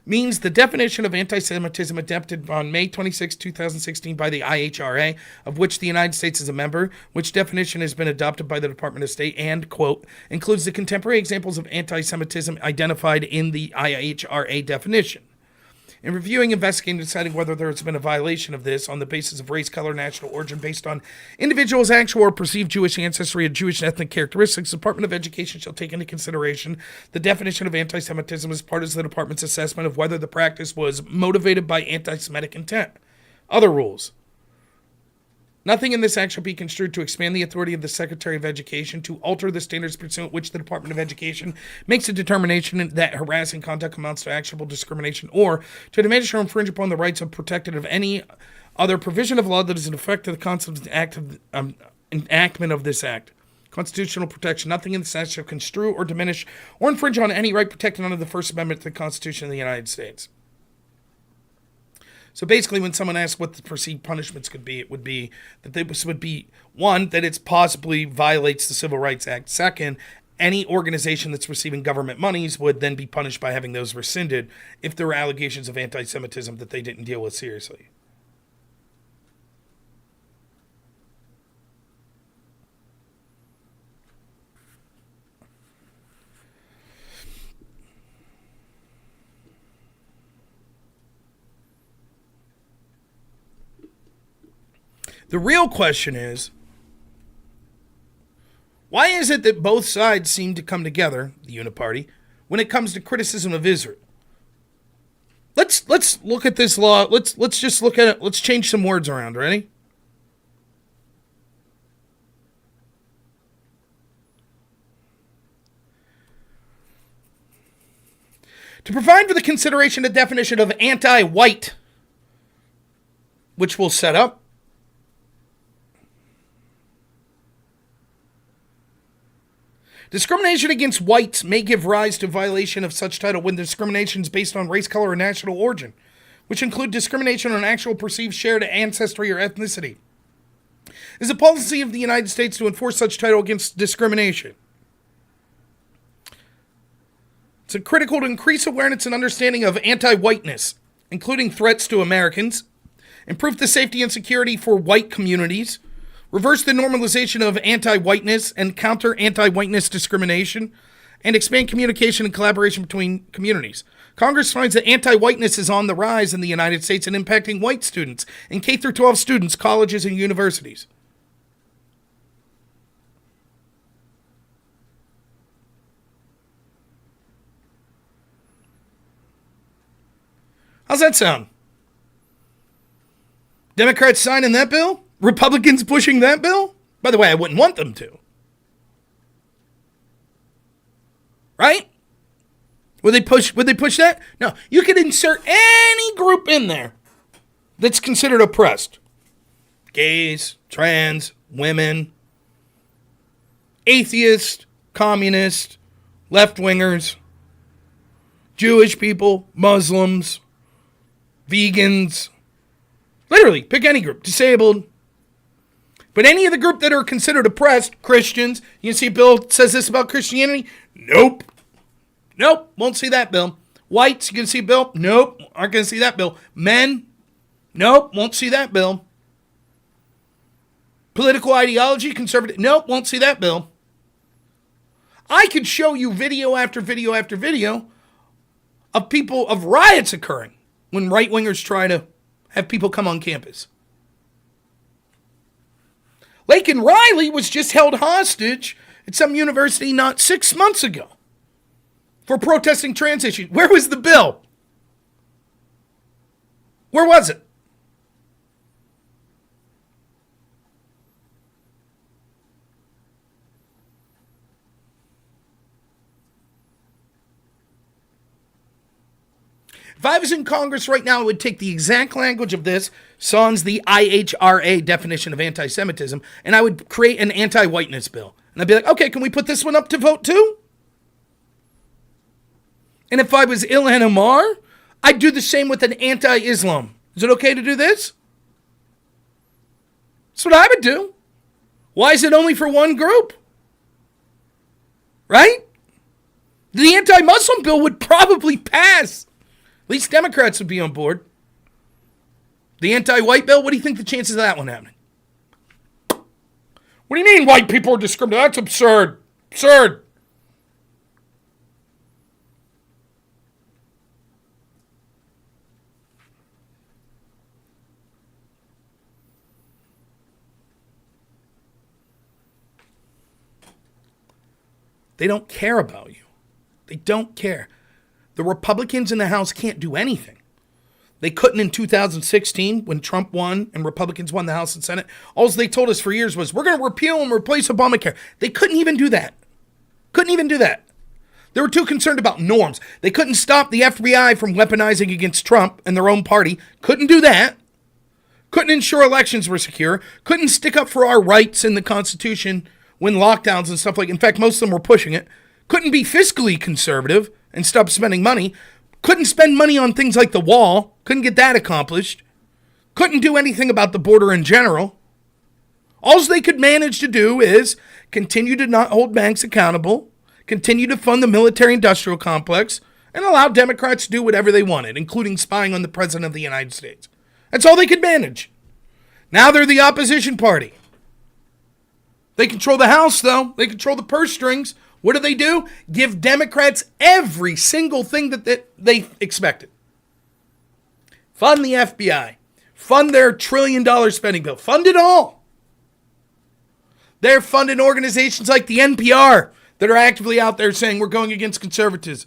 means the definition of anti-Semitism adopted on May 26, 2016 by the IHRA, of which the United States is a member, which definition has been adopted by the Department of State and, quote, includes the contemporary examples of anti-Semitism identified in the IHRA definition. In reviewing, investigating, and deciding whether there has been a violation of this on the basis of race, color, national origin based on individuals' actual or perceived Jewish ancestry and Jewish ethnic characteristics, the Department of Education shall take into consideration the definition of anti-Semitism as part of the department's assessment of whether the practice was motivated by anti-Semitic intent. Other rules. Nothing in this act shall be construed to expand the authority of the Secretary of Education to alter the standards pursuant which the Department of Education makes a determination that harassing conduct amounts to actionable discrimination, or to diminish or infringe upon the rights of protected of any other provision of law that is in effect to the concept of enactment of this act. Constitutional protection. Nothing in this act shall construe or diminish or infringe on any right protected under the First Amendment to the Constitution of the United States. So basically, when someone asks what the perceived punishments could be, it would be that this would be, one, that it possibly violates the Civil Rights Act. Second, any organization that's receiving government monies would then be punished by having those rescinded if there were allegations of anti-Semitism that they didn't deal with seriously. The real question is, why is it that both sides seem to come together, the Uniparty, when it comes to criticism of Israel? Let's look at this law. Let's just look at it. Let's change some words around. Ready? To provide for the consideration of the definition of anti-white, which we'll set up. Discrimination against whites may give rise to violation of such title when discrimination is based on race, color, or national origin, which include discrimination on actual perceived shared ancestry or ethnicity. It is the policy of the United States to enforce such title against discrimination. It's critical to increase awareness and understanding of anti-whiteness, including threats to Americans, improve the safety and security for white communities, reverse the normalization of anti-whiteness and counter anti-whiteness discrimination, and expand communication and collaboration between communities. Congress finds that anti-whiteness is on the rise in the United States and impacting white students and K-12 students, colleges, and universities. How's that sound? Democrats signing that bill? Republicans pushing that bill? By the way, I wouldn't want them to. Right? Would they push that? No. You could insert any group in there that's considered oppressed. Gays, trans, women, atheists, communists, left-wingers, Jewish people, Muslims, vegans. Literally, pick any group. Disabled. But any of the group that are considered oppressed, Christians, you can see Bill says this about Christianity. Nope. Won't see that bill. Whites, you can see bill. Nope. Aren't going to see that bill. Men. Nope. Won't see that bill. Political ideology, conservative. Nope. Won't see that bill. I could show you video after video after video of riots occurring when right-wingers try to have people come on campus. Laken Riley was just held hostage at some university not 6 months ago for protesting trans issues. Where was the bill? Where was it? If I was in Congress right now, I would take the exact language of this, sans the IHRA definition of anti-Semitism, and I would create an anti-whiteness bill. And I'd be like, okay, can we put this one up to vote too? And if I was Ilhan Omar, I'd do the same with an anti-Islam. Is it okay to do this? That's what I would do. Why is it only for one group? Right? The anti-Muslim bill would probably pass. At least Democrats would be on board. The anti-white bill, what do you think the chances of that one happening? What do you mean white people are discriminated? That's absurd. Absurd. They don't care about you. They don't care. The Republicans in the House can't do anything. They couldn't in 2016 when Trump won and Republicans won the House and Senate. All they told us for years was, we're going to repeal and replace Obamacare. They couldn't even do that. Couldn't even do that. They were too concerned about norms. They couldn't stop the FBI from weaponizing against Trump and their own party. Couldn't do that. Couldn't ensure elections were secure. Couldn't stick up for our rights in the Constitution when lockdowns and stuff like, in fact, most of them were pushing it. Couldn't be fiscally conservative and stop spending money. Couldn't spend money on things like the wall. Couldn't get that accomplished. Couldn't do anything about the border in general. All they could manage to do is continue to not hold banks accountable, continue to fund the military-industrial complex, and allow Democrats to do whatever they wanted, including spying on the President of the United States. That's all they could manage. Now they're the opposition party. They control the House, though. They control the purse strings. What do? Give Democrats every single thing that they expected. Fund the FBI. Fund their $1 trillion spending bill. Fund it all. They're funding organizations like the NPR that are actively out there saying we're going against conservatives.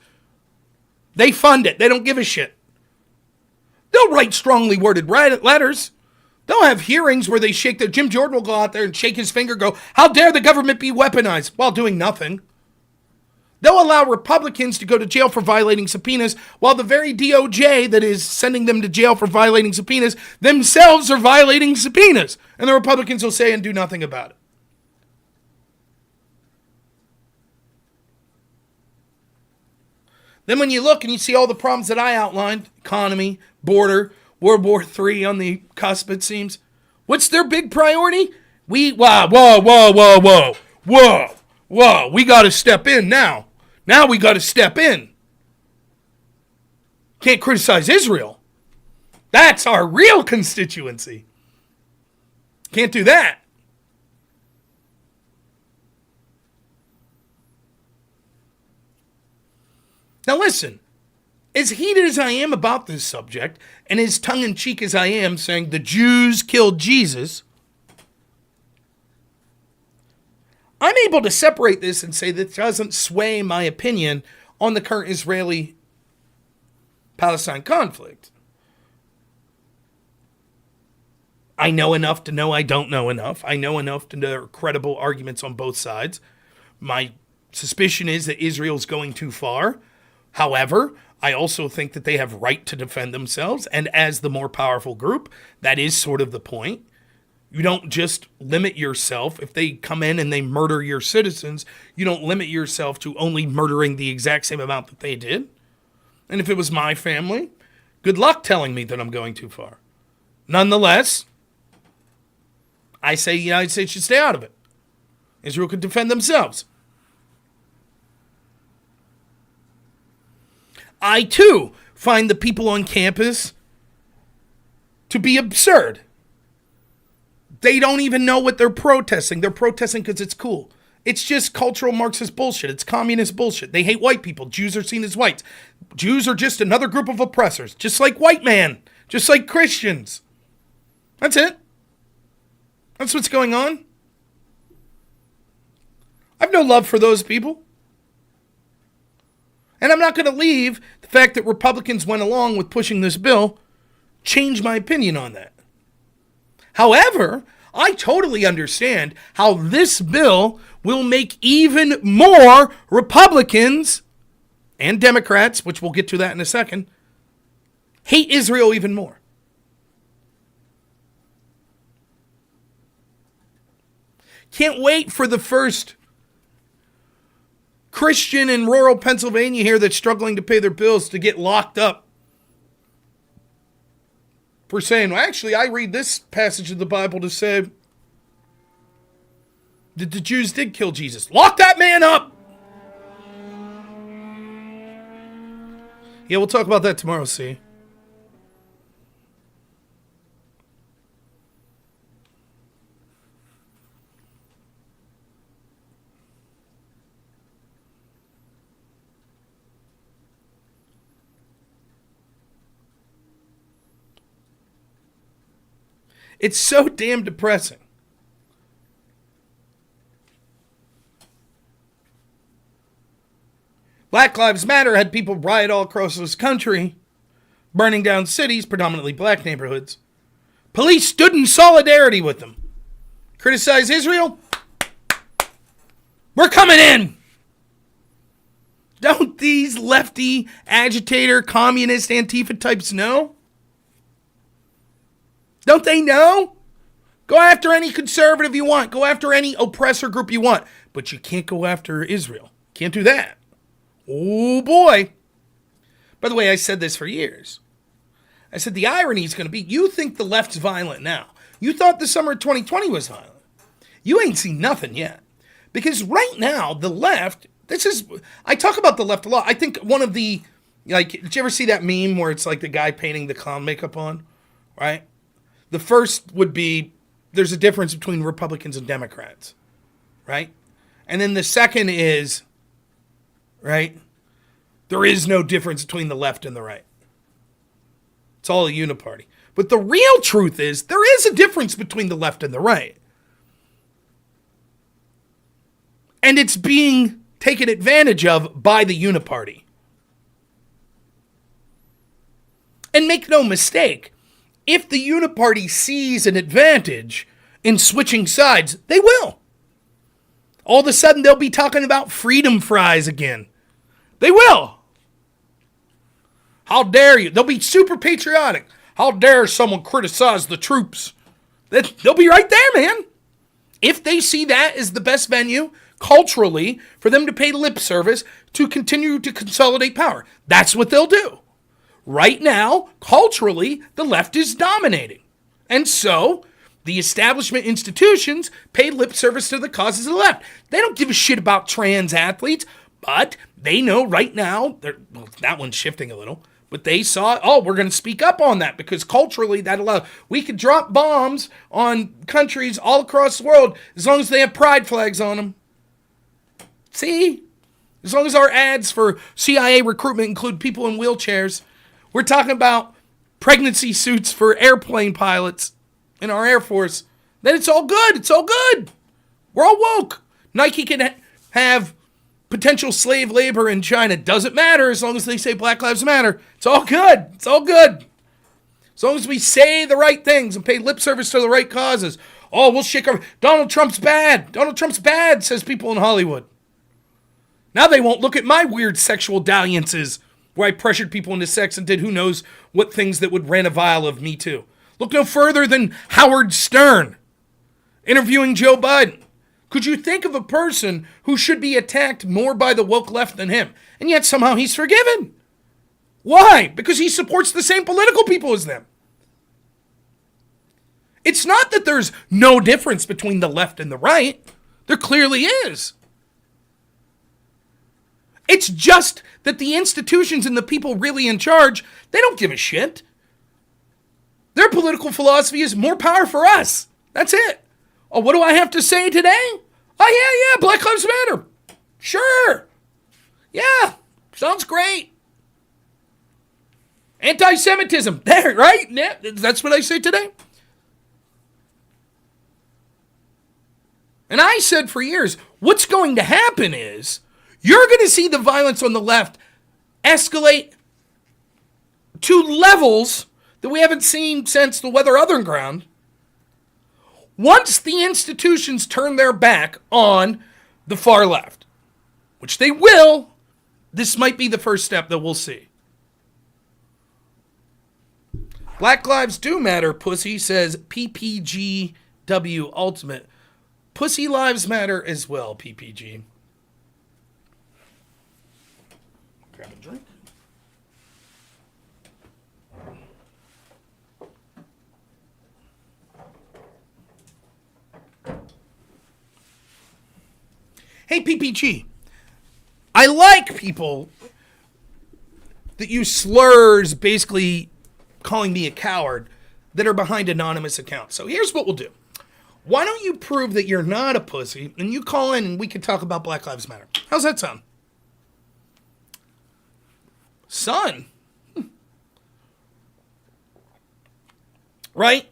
They fund it. They don't give a shit. They'll write strongly worded letters. They'll have hearings where they shake their... Jim Jordan will go out there and shake his finger, go, how dare the government be weaponized, while doing nothing. They'll allow Republicans to go to jail for violating subpoenas, while the very DOJ that is sending them to jail for violating subpoenas themselves are violating subpoenas. And the Republicans will say and do nothing about it. Then when you look and you see all the problems that I outlined, economy, border, World War III on the cusp, it seems. What's their big priority? Whoa, we got to step in now. Now we got to step in. Can't criticize Israel. That's our real constituency. Can't do that. Now listen, as heated as I am about this subject, and as tongue-in-cheek as I am saying the Jews killed Jesus, I'm able to separate this and say that doesn't sway my opinion on the current Israeli-Palestine conflict. I know enough to know I don't know enough. I know enough to know there are credible arguments on both sides. My suspicion is that Israel's going too far. However, I also think that they have right to defend themselves. And as the more powerful group, that is sort of the point. You don't just limit yourself. If they come in and they murder your citizens, you don't limit yourself to only murdering the exact same amount that they did. And if it was my family, good luck telling me that I'm going too far. Nonetheless, I say the United States should stay out of it. Israel could defend themselves. I, too, find the people on campus to be absurd. They don't even know what they're protesting. They're protesting because it's cool. It's just cultural Marxist bullshit. It's communist bullshit. They hate white people. Jews are seen as whites. Jews are just another group of oppressors, just like white man, just like Christians. That's it. That's what's going on. I have no love for those people. And I'm not going to leave the fact that Republicans went along with pushing this bill change my opinion on that. However, I totally understand how this bill will make even more Republicans and Democrats, which we'll get to that in a second, hate Israel even more. Can't wait for the first Christian in rural Pennsylvania here that's struggling to pay their bills to get locked up for saying, well, actually, I read this passage of the Bible to say that the Jews did kill Jesus. Lock that man up! Yeah, we'll talk about that tomorrow, see? It's so damn depressing. Black Lives Matter had people riot all across this country, burning down cities, predominantly black neighborhoods. Police stood in solidarity with them. Criticize Israel? We're coming in! Don't these lefty, agitator, communist, Antifa types know? Don't they know? Go after any conservative you want. Go after any oppressor group you want. But you can't go after Israel. Can't do that. Oh boy. By the way, I said this for years. I said the irony is going to be, you think the left's violent now. You thought the summer of 2020 was violent. You ain't seen nothing yet. Because right now, the left, I talk about the left a lot. I think one of the, did you ever see that meme where it's like the guy painting the clown makeup on? Right? The first would be, there's a difference between Republicans and Democrats, right? And then the second is, right, there is no difference between the left and the right. It's all a Uniparty. But the real truth is, there is a difference between the left and the right. And it's being taken advantage of by the Uniparty. And make no mistake, if the Uniparty sees an advantage in switching sides, they will. All of a sudden, they'll be talking about freedom fries again. They will. How dare you? They'll be super patriotic. How dare someone criticize the troops? They'll be right there, man. If they see that as the best venue, culturally, for them to pay lip service to continue to consolidate power, that's what they'll do. Right now, culturally, the left is dominating. And so, the establishment institutions pay lip service to the causes of the left. They don't give a shit about trans athletes, but they know right now, that one's shifting a little, But they saw, oh, we're going to speak up on that because culturally that allows, we could drop bombs on countries all across the world as long as they have pride flags on them. See? As long as our ads for CIA recruitment include people in wheelchairs. We're talking about pregnancy suits for airplane pilots in our Air Force. Then it's all good. It's all good. We're all woke. Nike can have potential slave labor in China. Doesn't matter as long as they say Black Lives Matter. It's all good. It's all good. As long as we say the right things and pay lip service to the right causes. Oh, we'll shake our... Donald Trump's bad. Donald Trump's bad, says people in Hollywood. Now they won't look at my weird sexual dalliances where I pressured people into sex and did who knows what things that would rant a vial of Me Too. Look no further than Howard Stern interviewing Joe Biden. Could you think of a person who should be attacked more by the woke left than him? And yet somehow he's forgiven. Why? Because he supports the same political people as them. It's not that there's no difference between the left and the right. There clearly is. It's just that the institutions and the people really in charge, they don't give a shit. Their political philosophy is more power for us. That's it. Oh, what do I have to say today? Oh, yeah, Black Lives Matter. Sure. Yeah, sounds great. Anti-Semitism. There, right? Yeah, that's what I say today. And I said for years, what's going to happen is you're going to see the violence on the left escalate to levels that we haven't seen since the Weather Underground. Once the institutions turn their back on the far left, which they will, this might be the first step that we'll see. Black lives do matter, pussy, says PPGW Ultimate. Pussy lives matter as well, PPG. Grab a drink. Hey, PPG, I like people that use slurs basically calling me a coward that are behind anonymous accounts. So here's what we'll do. Why don't you prove that you're not a pussy and you call in and we can talk about Black Lives Matter? How's that sound? Son. Right?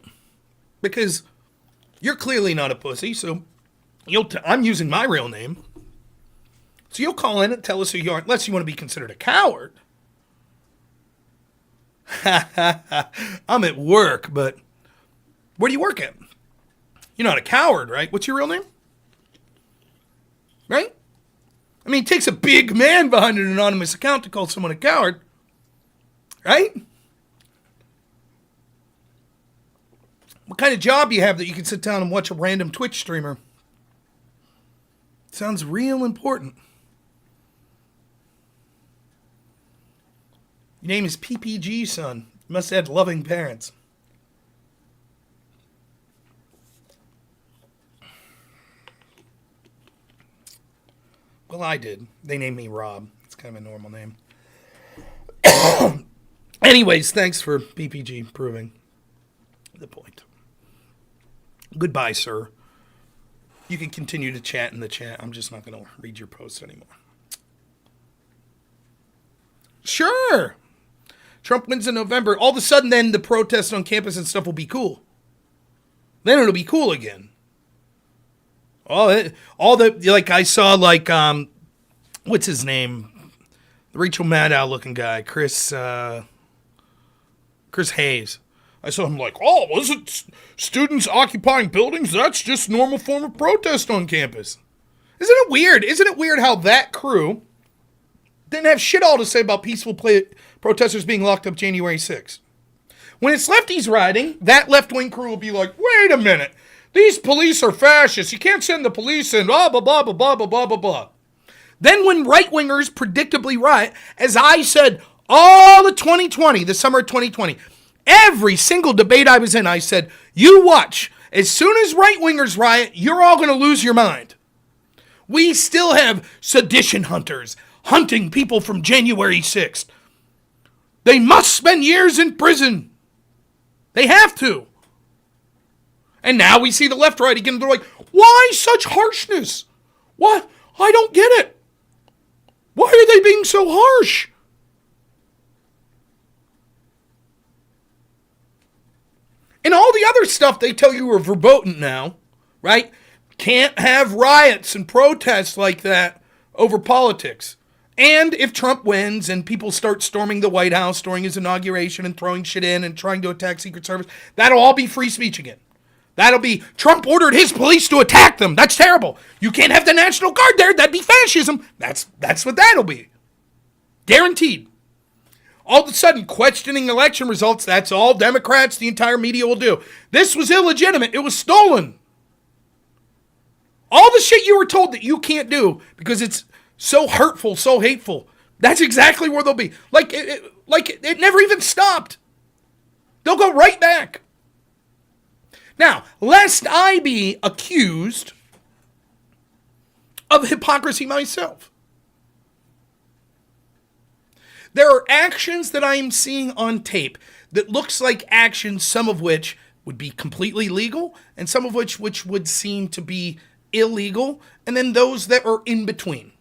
Because you're clearly not a pussy, so I'm using my real name. So you'll call in and tell us who you are, unless you want to be considered a coward. I'm at work, but where do you work at? You're not a coward, right? What's your real name? Right? I mean, it takes a big man behind an anonymous account to call someone a coward. Right? What kind of job do you have that you can sit down and watch a random Twitch streamer? Sounds real important. Your name is PPG, son. You must have had loving parents. Well, I did. They named me Rob. It's kind of a normal name. Anyways, thanks for PPG proving the point. Goodbye, sir. You can continue to chat in the chat. I'm just not going to read your posts anymore. Sure. Trump wins in November. All of a sudden, then, the protests on campus and stuff will be cool. Then it'll be cool again. Like I saw, like, what's his name? The Rachel Maddow looking guy, Chris Hayes. I saw him like, oh, was it students occupying buildings? That's just normal form of protest on campus. Isn't it weird? Isn't it weird how that crew didn't have shit all to say about peaceful protesters being locked up January 6th? When it's lefties rioting, that left-wing crew will be like, wait a minute. These police are fascists. You can't send the police in, blah, blah, blah, blah, blah, blah, blah, blah. Then when right-wingers predictably riot, as I said all of 2020, the summer of 2020, every single debate I was in, I said, you watch. As soon as right-wingers riot, you're all going to lose your mind. We still have sedition hunters hunting people from January 6th. They must spend years in prison. They have to. And now we see the left right again. They're like, why such harshness? What? I don't get it. Why are they being so harsh? And all the other stuff they tell you are verboten now, right? Can't have riots and protests like that over politics. And if Trump wins and people start storming the White House during his inauguration and throwing shit in and trying to attack Secret Service, that'll all be free speech again. That'll be, Trump ordered his police to attack them. That's terrible. You can't have the National Guard there. That'd be fascism. That's what that'll be. Guaranteed. All of a sudden, questioning election results, that's all Democrats, the entire media will do. This was illegitimate. It was stolen. All the shit you were told that you can't do because it's so hurtful, so hateful, that's exactly where they'll be. Like it never even stopped. They'll go right back. Now, lest I be accused of hypocrisy myself, there are actions that I am seeing on tape that looks like actions, some of which would be completely legal, and some of which would seem to be illegal, and then those that are in between.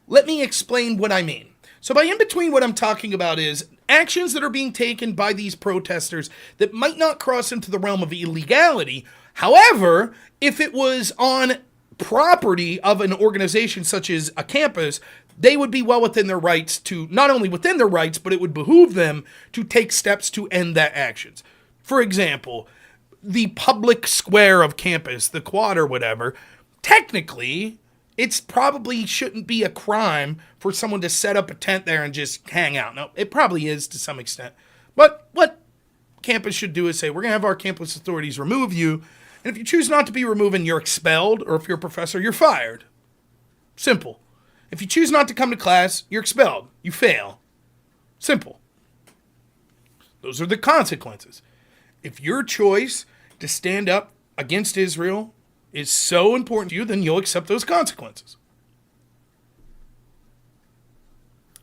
Let me explain what I mean. So by in between, what I'm talking about is actions that are being taken by these protesters that might not cross into the realm of illegality. However, if it was on property of an organization such as a campus, they would be well within their rights to, not only within their rights, but it would behoove them to take steps to end that actions. For example, the public square of campus, the quad or whatever, technically, it's probably shouldn't be a crime for someone to set up a tent there and just hang out. No, it probably is to some extent. But what campus should do is say, we're going to have our campus authorities remove you. And if you choose not to be removed, you're expelled. Or if you're a professor, you're fired. Simple. If you choose not to come to class, you're expelled. You fail. Simple. Those are the consequences. If your choice to stand up against Israel is so important to you, then you'll accept those consequences.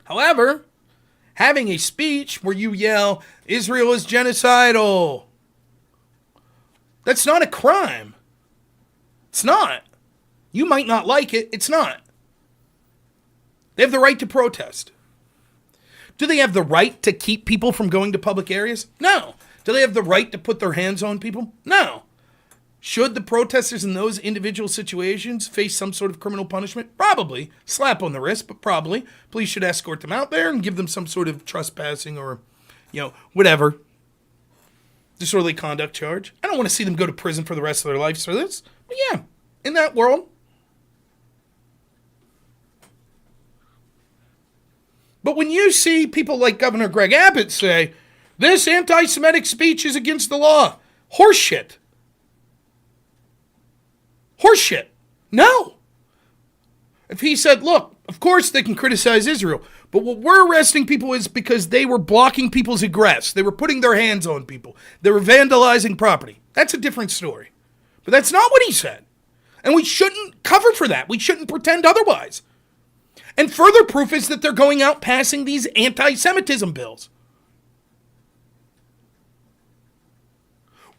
However, having a speech where you yell, Israel is genocidal, that's not a crime. It's not. You might not like it. It's not. They have the right to protest. Do they have the right to keep people from going to public areas? No. Do they have the right to put their hands on people? No. Should the protesters in those individual situations face some sort of criminal punishment? Probably. Slap on the wrist, but probably. Police should escort them out there and give them some sort of trespassing or, whatever. Disorderly conduct charge. I don't want to see them go to prison for the rest of their lives for this. But yeah, in that world. But when you see people like Governor Greg Abbott say, this anti-Semitic speech is against the law, horseshit. Horseshit. No. If he said, look, of course they can criticize Israel, but what we're arresting people is because they were blocking people's egress. They were putting their hands on people. They were vandalizing property. That's a different story. But that's not what he said. And we shouldn't cover for that. We shouldn't pretend otherwise. And further proof is that they're going out passing these anti-Semitism bills.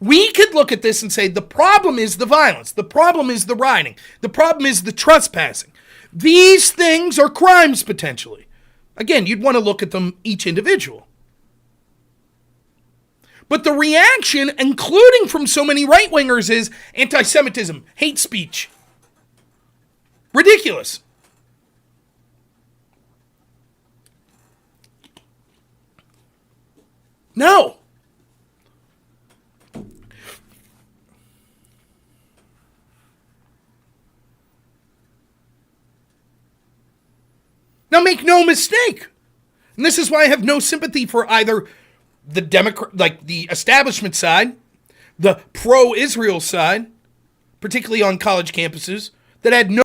We could look at this and say the problem is the violence. The problem is the rioting. The problem is the trespassing. These things are crimes potentially. Again, you'd want to look at them each individual. But the reaction, including from so many right-wingers, is anti-Semitism, hate speech. Ridiculous. No. Now make no mistake, and this is why I have no sympathy for either the the establishment side, the pro-Israel side, particularly on college campuses, that had no